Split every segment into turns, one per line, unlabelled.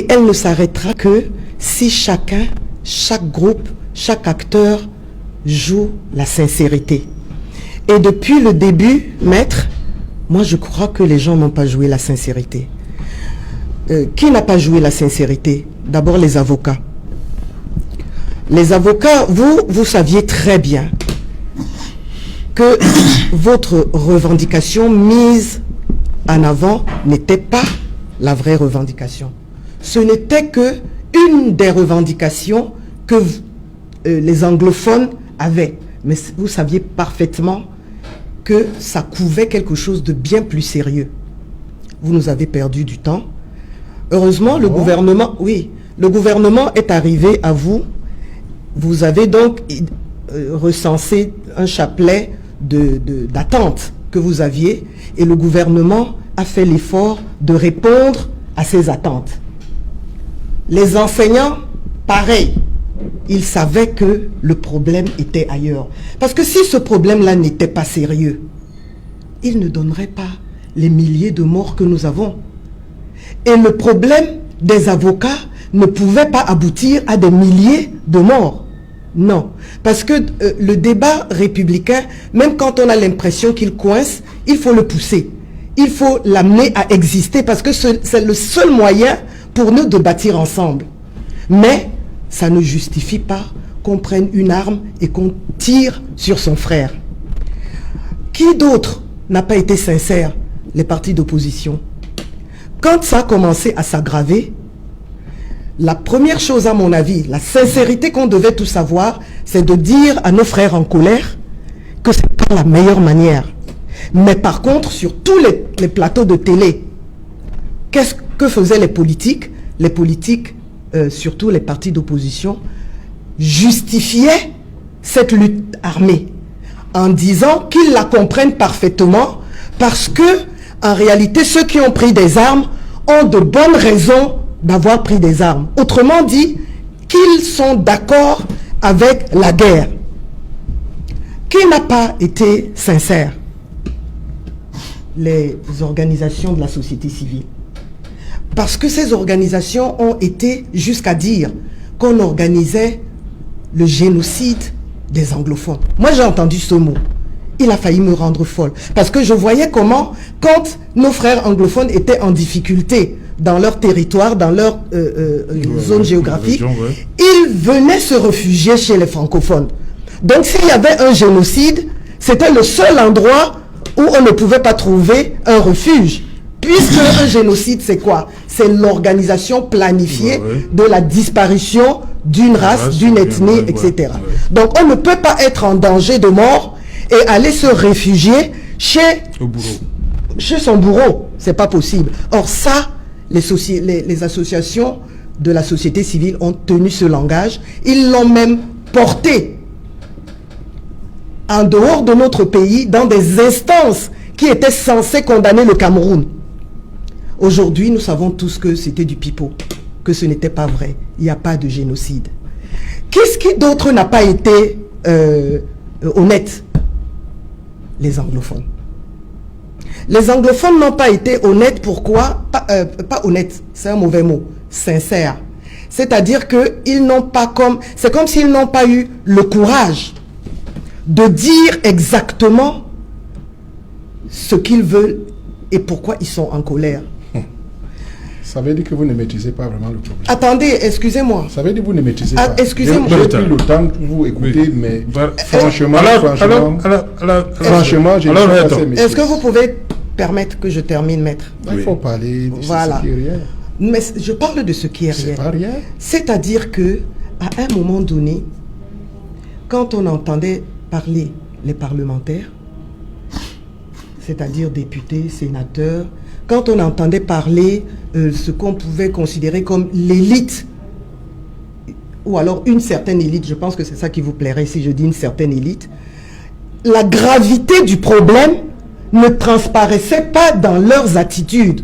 elle ne s'arrêtera que si chacun, chaque groupe, chaque acteur joue la sincérité. Et depuis le début, maître, moi je crois que les gens n'ont pas joué la sincérité. Qui n'a pas joué la sincérité? D'abord les avocats. Les avocats, vous saviez très bien que votre revendication mise en avant n'était pas la vraie revendication. Ce n'était que une des revendications que les anglophones avaient. Mais vous saviez parfaitement que ça couvait quelque chose de bien plus sérieux. Vous nous avez perdu du temps. Heureusement, le gouvernement, oui, le gouvernement est arrivé à vous. Vous avez donc recensé un chapelet d'attentes que vous aviez et le gouvernement a fait l'effort de répondre à ces attentes. Les enseignants, pareil, ils savaient que le problème était ailleurs. Parce que si ce problème-là n'était pas sérieux, ils ne donneraient pas les milliers de morts que nous avons. Et le problème des avocats ne pouvait pas aboutir à des milliers de morts. Non, parce que le débat républicain, même quand on a l'impression qu'il coince, il faut le pousser. Il faut l'amener à exister parce que c'est le seul moyen pour nous de bâtir ensemble. Mais ça ne justifie pas qu'on prenne une arme et qu'on tire sur son frère. Qui d'autre n'a pas été sincère? Les partis d'opposition. Quand ça a commencé à s'aggraver, la première chose, à mon avis, la sincérité qu'on devait tous savoir, c'est de dire à nos frères en colère que ce n'est pas la meilleure manière. Mais par contre, sur tous les plateaux de télé, qu'est-ce que faisaient les politiques? Les politiques, surtout les partis d'opposition, justifiaient cette lutte armée en disant qu'ils la comprennent parfaitement parce que, en réalité, ceux qui ont pris des armes ont de bonnes raisons d'avoir pris des armes. Autrement dit, qu'ils sont d'accord avec la guerre. Qui n'a pas été sincère? Les organisations de la société civile. Parce que ces organisations ont été jusqu'à dire qu'on organisait le génocide des anglophones. Moi, j'ai entendu ce mot. Il a failli me rendre folle. Parce que je voyais comment, quand nos frères anglophones étaient en difficulté dans leur territoire, dans leur zone géographique, ils venaient se réfugier chez les francophones. Donc, s'il y avait un génocide, c'était le seul endroit où on ne pouvait pas trouver un refuge. Puisque un génocide, c'est quoi? C'est l'organisation planifiée de la disparition d'une race, d'une ethnie, etc. Donc, on ne peut pas être en danger de mort et aller se réfugier chez son bourreau. C'est pas possible. Or, ça, les associations de la société civile ont tenu ce langage. Ils l'ont même porté en dehors de notre pays, dans des instances qui étaient censées condamner le Cameroun. Aujourd'hui, nous savons tous que c'était du pipeau, que ce n'était pas vrai. Il n'y a pas de génocide. Qu'est-ce qui d'autre n'a pas été honnête? Les anglophones. Les anglophones n'ont pas été honnêtes. Pourquoi? Pas honnêtes, c'est un mauvais mot. Sincères. C'est-à-dire qu'ils n'ont pas comme... C'est comme s'ils n'ont pas eu le courage de dire exactement ce qu'ils veulent et pourquoi ils sont en colère.
Ça veut dire que vous ne maîtrisez pas vraiment le problème.
Attendez, excusez-moi.
Ça veut dire que vous ne maîtrisez pas.
Excusez-moi.
J'ai pris le temps pour vous écouter, mais franchement,
est-ce que vous pouvez permettre que je termine, maître?
Il faut parler de ce qui est réel.
Mais je parle de ce qui est réel.
C'est pas rien.
C'est-à-dire que, à un moment donné, quand on entendait parler les parlementaires, c'est-à-dire députés, sénateurs, quand on entendait parler ce qu'on pouvait considérer comme l'élite, ou alors une certaine élite, je pense que c'est ça qui vous plairait si je dis une certaine élite, la gravité du problème ne transparaissait pas dans leurs attitudes,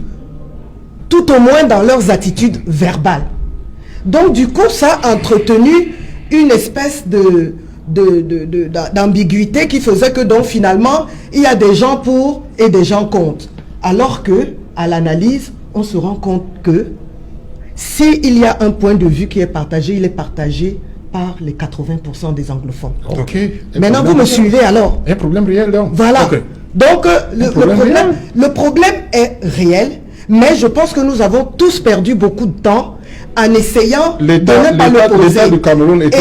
tout au moins dans leurs attitudes verbales. Donc du coup, ça a entretenu une espèce d'ambiguïté qui faisait que donc finalement, il y a des gens pour et des gens contre. Alors que, à l'analyse, on se rend compte que s'il y a un point de vue qui est partagé, il est partagé par les 80% des anglophones.
Ok.
Maintenant, vous me suivez alors.
Un problème réel, donc.
Voilà.
Ok.
Donc,
réel.
le problème est réel, mais je pense que nous avons tous perdu beaucoup de temps en essayant de ne pas le poser.
L'État du Cameroun était,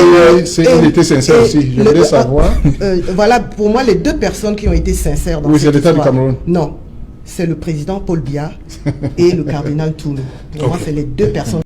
il était sincère aussi. Je voulais savoir.
Voilà, pour moi, les deux personnes qui ont été sincères dans
Oui, c'est
cette
l'État du
histoire.
Cameroun.
Non, c'est le président Paul Biya et le cardinal Tounou. Pour moi, c'est les deux personnes